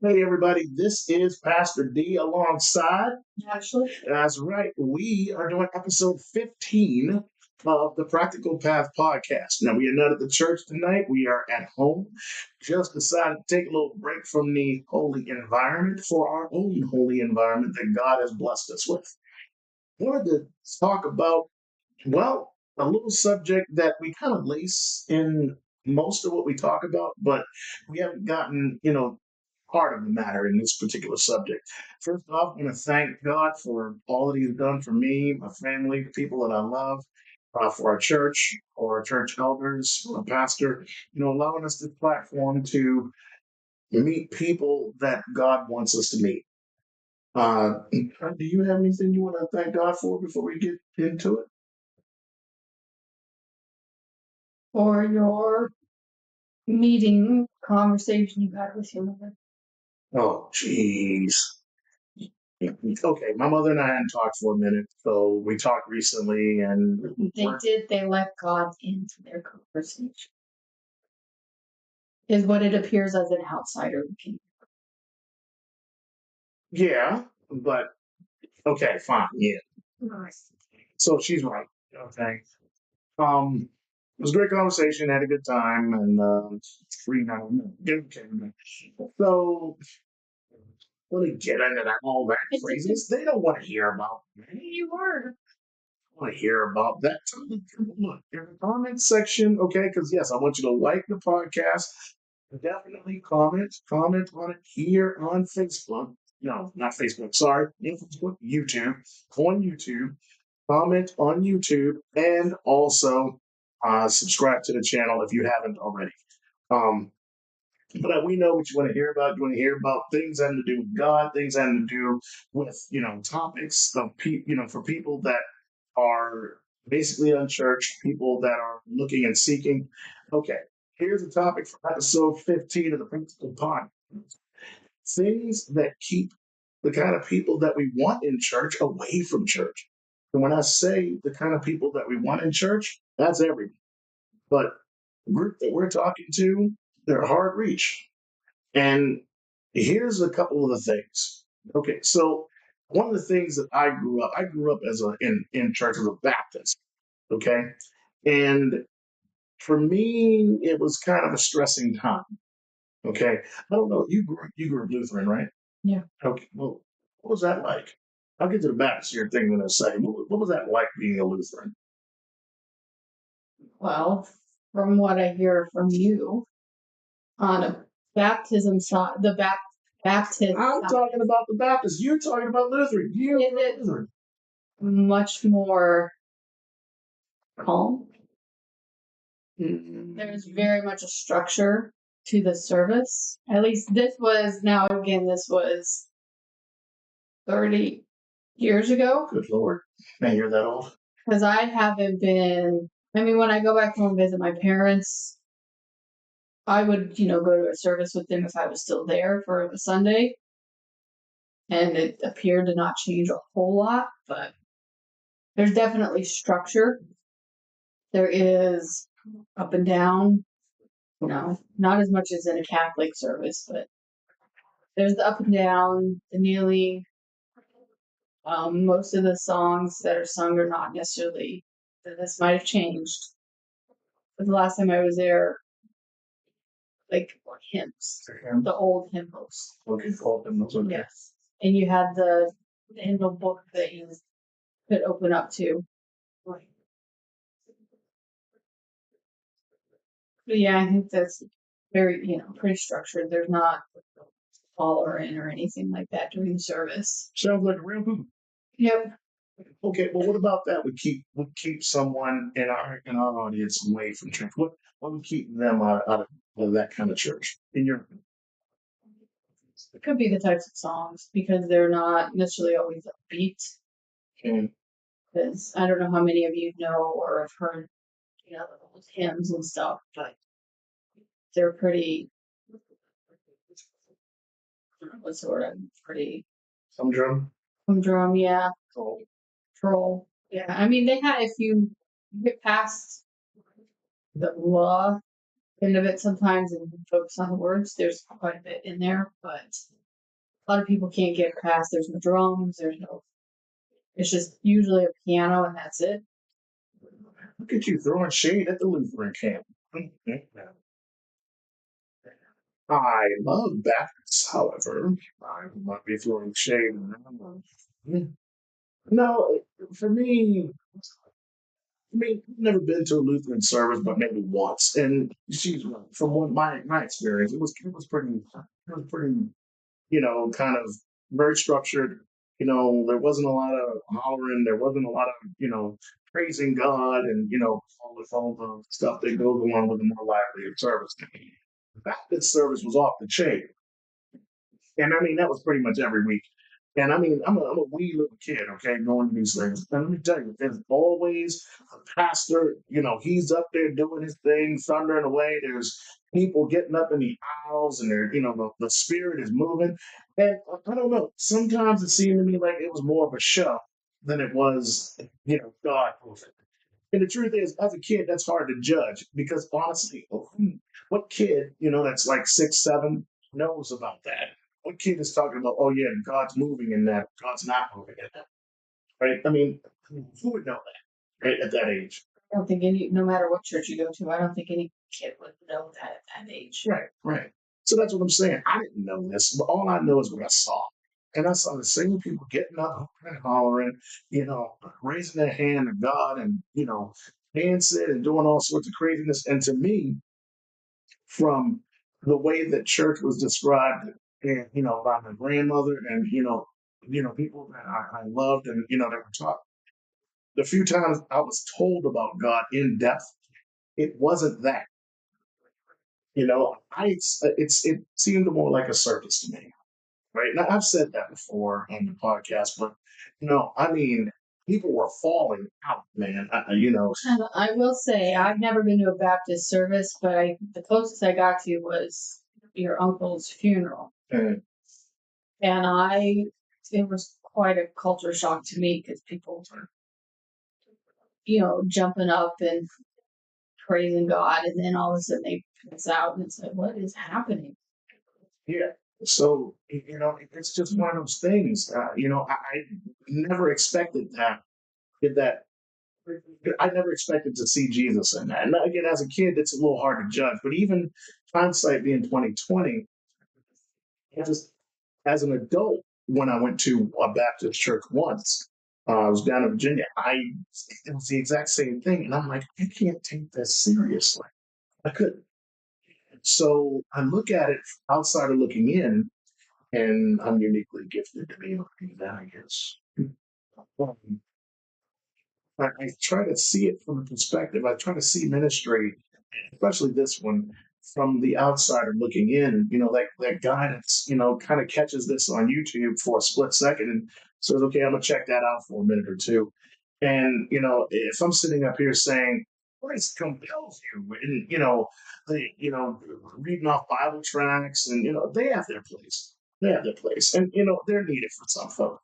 Hey, everybody, this is Pastor D alongside. Ashley. That's right. We are doing episode 15 of the Practical Path podcast. Now, we are not at the church tonight. We are at home. Just decided to take a little break from the holy environment for our own holy environment that God has blessed us with. Wanted to talk about, well, a little subject that we kind of lace in most of what we talk about, but we haven't gotten, part of the matter in this particular subject. First off, I want to thank God for all that He's done for me, my family, people that I love, for our church, or our church elders, our pastor, allowing us this platform to meet people that God wants us to meet. Do you have anything you want to thank God for before we get into it? For your meeting conversation you had with your mother. Oh, jeez. Okay, my mother and I hadn't talked for a minute, so we talked recently, and They let God into their conversation. Is what it appears as an outsider looking. Yeah, but okay, fine, yeah. So she's right. Okay. It was a great conversation, had a good time, and free now. Okay. So let me get into that all that craziness. They don't want to hear about me. You were. Want to hear about that. Look, in the comment section, okay? Because yes, I want you to like the podcast. Definitely comment on it here on Facebook. No, not Facebook. Sorry, Facebook, YouTube. On YouTube, comment on YouTube, and also subscribe to the channel if you haven't already. But we know what you want to hear about. You want to hear about things having to do with God, things having to do with topics of for people that are basically unchurched, people that are looking and seeking. Okay, here's a topic for episode 15 of the Principal Pod. Things that keep the kind of people that we want in church away from church. And when I say the kind of people that we want in church, that's everybody. But the group that we're talking to, they're hard reach. And here's a couple of the things. Okay, so one of the things that I grew up as in church as a Baptist. Okay, and for me, it was kind of a stressing time. Okay, I don't know. You grew up Lutheran, right? Yeah. Okay. Well, what was that like? I'll get to the Baptist here thing in a second. What was that like being a Lutheran? Well, from what I hear from you, on a baptism side, the Baptist I'm side, talking about the Baptist. You're talking about Lutheran. Lutheran. much more calm. Mm-hmm. There's very much a structure to the service. At least this was 30 years ago. Good Lord. Man, you're that old. Because I haven't been, when I go back home and visit my parents, I would, go to a service with them if I was still there for a Sunday. And it appeared to not change a whole lot, but there's definitely structure. There is up and down, not as much as in a Catholic service, but there's the up and down, the kneeling. Most of the songs that are sung are not necessarily, this might have changed. But the last time I was there, like hymns, the old hymnals. Okay, old hymnals. Okay. Yes. And you had the hymnal book that you could open up to. But yeah, I think that's very, pretty structured. There's not hollering or anything like that during the service. Sounds like a real poop. Yep. Okay, well, what about that would keep someone in our audience away from church? What would keep them out of that kind of church? In your It could be the types of songs because they're not necessarily always upbeat. Because I don't know how many of you know or have heard, those hymns and stuff, but they're pretty. What's the word? Pretty. Humdrum. Humdrum, yeah. Troll. Yeah. They had, if you get past the law, end of it sometimes and focus on the words. There's quite a bit in there, but a lot of people can't get past. There's no drums. It's just usually a piano and that's it. Look at you throwing shade at the Lutheran camp. I love Baptists, however. I might be throwing shade. No, for me, I've never been to a Lutheran service, but maybe once. And she's from what my experience, it was pretty, kind of very structured. There wasn't a lot of hollering, there wasn't a lot of, praising God and, all the stuff that goes along with a more lively service. Baptist service was off the chain. And I mean, that was pretty much every week. And I mean, I'm a wee little kid, okay, going to these things. And let me tell you, there's always a pastor, he's up there doing his thing, thundering away. There's people getting up in the aisles and they're, the spirit is moving. And I don't know, sometimes it seemed to me like it was more of a show than it was, God moving. And the truth is, as a kid, that's hard to judge because honestly, what kid, that's like 6, 7 knows about that? What kid is talking about, oh yeah, God's moving in that, God's not moving in that, right? I mean, who would know that, right, at that age? I don't think no matter what church you go to, I don't think any kid would know that at that age. Right, right. So that's what I'm saying. I didn't know this, but all I know is what I saw. And I saw the same people getting up and hollering, raising their hand to God and, dancing and doing all sorts of craziness. And to me, from the way that church was described and by my grandmother and people that I loved and that were taught the few times I was told about God in depth, it wasn't that. It seemed more like a circus to me, right? Now I've said that before on the podcast, but I mean, people were falling out, man. I will say I've never been to a Baptist service, but the closest I got to was your uncle's funeral, uh, and it was quite a culture shock to me because people were, jumping up and praising God, and then all of a sudden they pass out, and it's like, what is happening? yeah. So it's just one of those things. I never expected that. That I never expected to see Jesus in that. And again, as a kid, it's a little hard to judge. But even hindsight being 2020, just as an adult, when I went to a Baptist church once, I was down in Virginia. It was the exact same thing, and I'm like, I can't take this seriously. I couldn't. So I look at it outside of looking in, and I'm uniquely gifted to be able to do that, I guess. Um, I try to see it from a perspective. I try to see ministry, especially this one, from the outsider looking in. That guy that's kind of catches this on YouTube for a split second and says, "Okay, I'm gonna check that out for a minute or two." And if I'm sitting up here saying, "Christ compels you," and reading off Bible tracts, and they have their place. They have their place, and they're needed for some folks.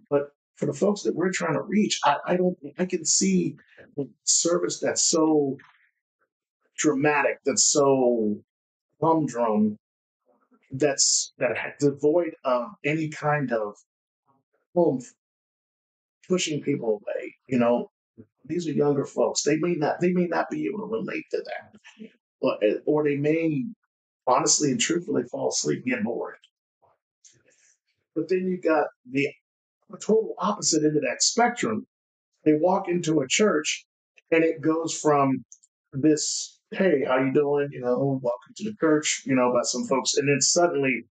But for the folks that we're trying to reach, I don't. I can see the service that's so dramatic, that's so humdrum, that devoid of any kind of oomph, pushing people away. These are younger folks. They may not be able to relate to that, or they may honestly and truthfully fall asleep and get bored. But then you got the total opposite end of that spectrum. They walk into a church and it goes from this, hey, how you doing? Welcome to the church, by some folks. And then suddenly,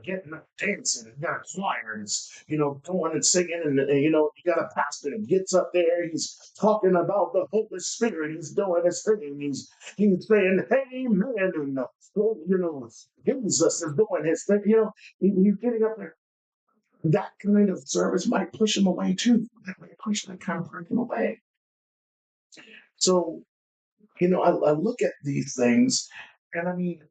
getting up dancing, and you got a choir, and it's, going and singing, and you got a pastor that gets up there, he's talking about the Holy Spirit, he's doing his thing, he's saying, amen, and, Jesus is doing his thing, he's getting up there. That kind of service might push him away too. That might push that kind of person away. So, I look at these things and I mean,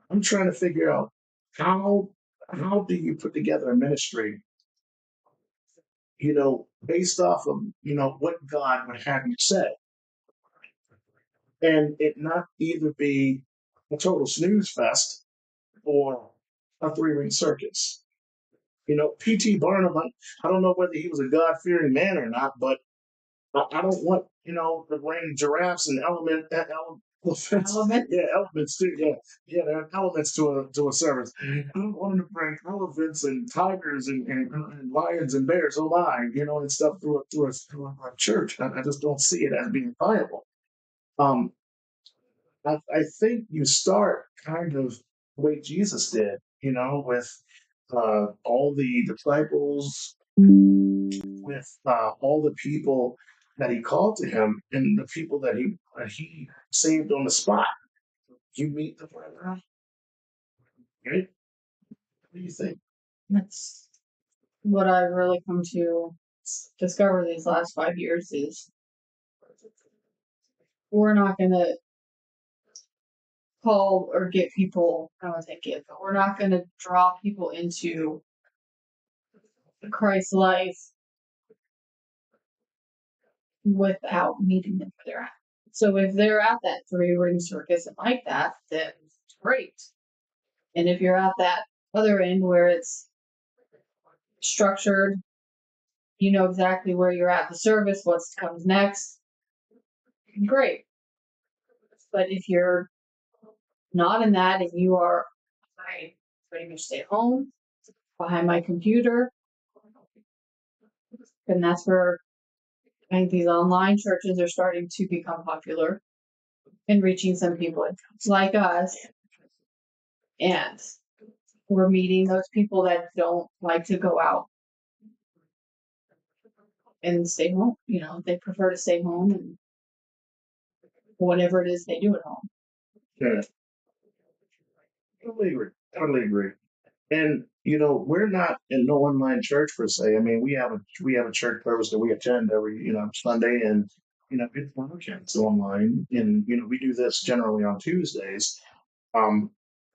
I'm trying to figure out how how do you put together a ministry, based off of, what God would have you say. and it not either be a total snooze fest or a three-ring circus. P.T. Barnum, I don't know whether he was a God-fearing man or not, but I don't want, to bring giraffes and elephants. Element. Yeah, elements too. Yeah, there are elements to a service. I don't want them to bring elephants and tigers and lions and bears. Oh my, and stuff through a church. I just don't see it as being viable. Um, I think you start kind of the way Jesus did, with all the disciples, with all the people that he called to him, and the people that he saved on the spot. You meet the brother, right? What do you think? That's what I've really come to discover these last 5 years is we're not going to call or get people, I don't want to say get, but we're not going to draw people into Christ's life without meeting them where they're at. So if they're at that three-ring circus and like that, then great. And if you're at that other end where it's structured, you know exactly where you're at the service, what comes next, great. But if you're not in that and you are, I pretty much stay home behind my computer, and that's where I think these online churches are starting to become popular and reaching some people like us. And we're meeting those people that don't like to go out and stay home. They prefer to stay home and whatever it is they do at home. Yeah, totally agree. Totally agree. And we're not in no online church per se. I mean, we have a church service that we attend every Sunday, and it's broadcast online, and we do this generally on Tuesdays. Um,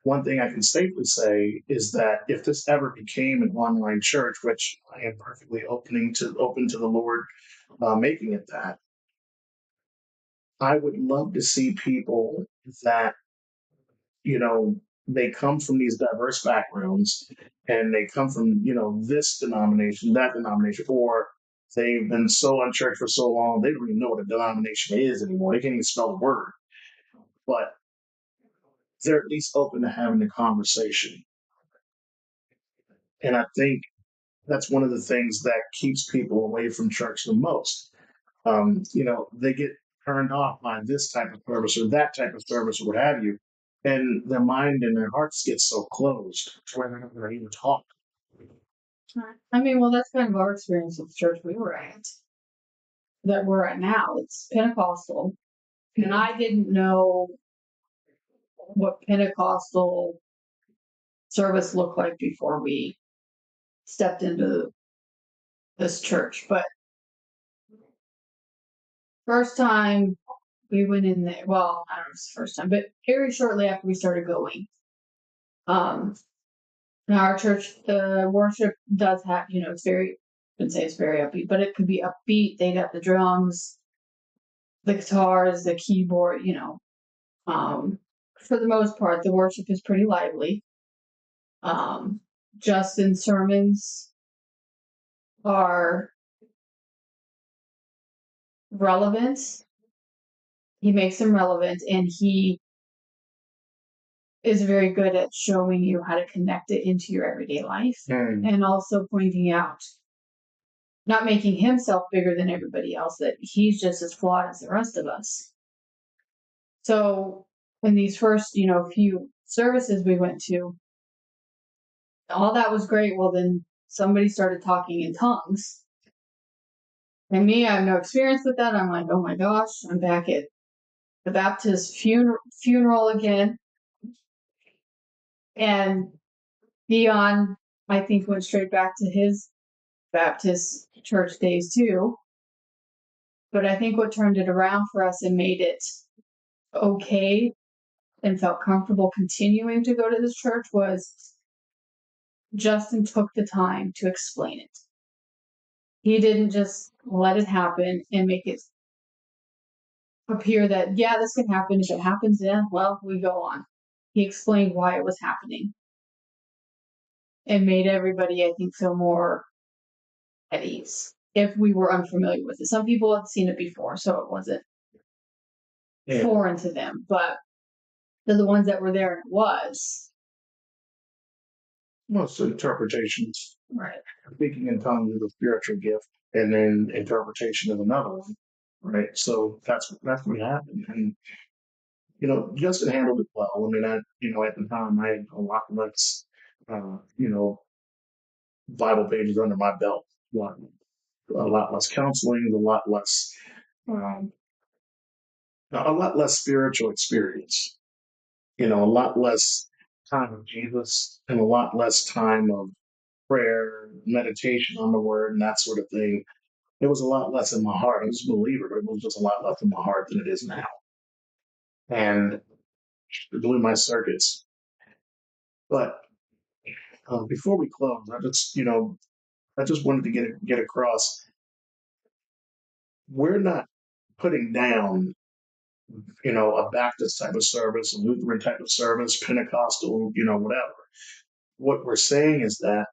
One thing I can safely say is that if this ever became an online church, which I am perfectly open to the Lord making it that, I would love to see people that you know, they come from these diverse backgrounds and they come from, this denomination, that denomination, or they've been so unchurched for so long, they don't even know what a denomination is anymore. They can't even spell the word, but they're at least open to having the conversation. And I think that's one of the things that keeps people away from church the most. They get turned off by this type of service or that type of service or what have you. And their mind and their hearts get so closed to where they're not going to even talk. I mean, well, that's kind of our experience with the church we were at, that we're at now. It's Pentecostal. And I didn't know what Pentecostal service looked like before we stepped into this church. But first time we went in there, well, I don't know if it's the first time, but very shortly after we started going, now our church, the worship does have, it's very, I wouldn't say it's very upbeat, but it could be upbeat. They got the drums, the guitars, the keyboard, for the most part, the worship is pretty lively. Justin's sermons are relevant. He makes them relevant, and he is very good at showing you how to connect it into your everyday life, and also pointing out, not making himself bigger than everybody else, that he's just as flawed as the rest of us. So in these first, few services we went to, all that was great. Well, then somebody started talking in tongues. And me, I have no experience with that. I'm like, oh my gosh, I'm back at the Baptist funeral again. And Dion, I think, went straight back to his Baptist church days too. But I think what turned it around for us and made it okay and felt comfortable continuing to go to this church was Justin took the time to explain it. He didn't just let it happen and make it appear that, yeah, this can happen. If it happens, yeah, well, we go on. He explained why it was happening and made everybody, I think, feel more at ease if we were unfamiliar with it. Some people had seen it before, so it wasn't Yeah. foreign to them, but the ones that were there, it was. Most interpretations. Right. Speaking in tongues is a spiritual gift, and then interpretation is another one, right? So that's what happened, and Justin handled it well. I mean, at the time, I had a lot less, Bible pages under my belt, a lot less counseling, um, a lot less spiritual experience. A lot less time of Jesus, and a lot less time of prayer, meditation on the Word, and that sort of thing. It was a lot less in my heart. I was a believer, but it was just a lot less in my heart than it is now. And it blew my circuits. But before we close, I just wanted to get across. We're not putting down, a Baptist type of service, a Lutheran type of service, Pentecostal, whatever. What we're saying is that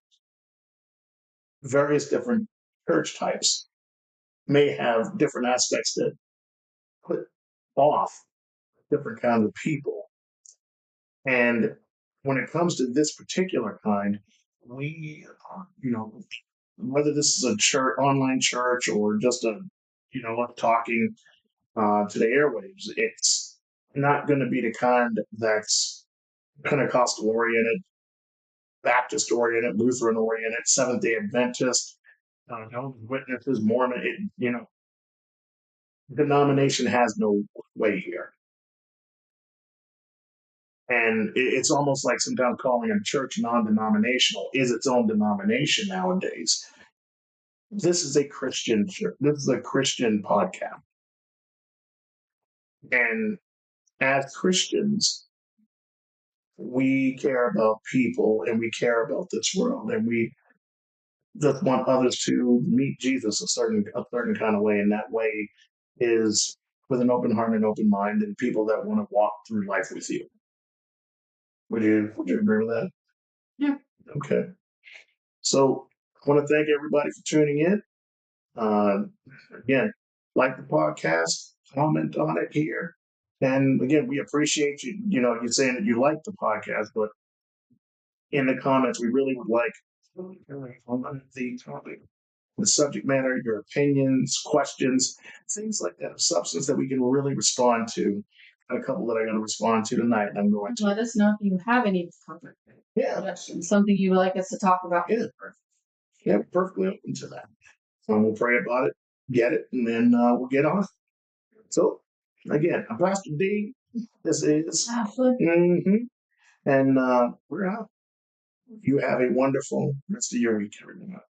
various different church types may have different aspects that put off different kinds of people. And when it comes to this particular kind, we, whether this is a church, online church, or just talking to the airwaves, it's not going to be the kind that's Pentecostal oriented, Baptist oriented, Lutheran oriented, Seventh Day Adventist, Jehovah's Witnesses, Mormon. Denomination has no way here. And it's almost like sometimes calling a church non-denominational is its own denomination nowadays. This is a Christian church. This is a Christian podcast. And as Christians, we care about people and we care about this world, and we just want others to meet Jesus a certain kind of way. And that way is with an open heart and open mind, and people that want to walk through life with you. Would you agree with that? Yeah. Okay. So I want to thank everybody for tuning in. Again, like the podcast, comment on it here. And again, we appreciate you, you saying that you like the podcast, but in the comments, we really would like the topic, the subject matter, your opinions, questions, things like that, substance that we can really respond to. A couple that I'm going to respond to tonight. I'm going to let us know if you have any topic suggestions, something you would like us to talk about. Yeah, we're perfectly open to that. We'll pray about it, get it, and then we'll get on. So, again, I'm Pastor D. This is Ashley. And we're out. You have a wonderful rest of your week, everyone.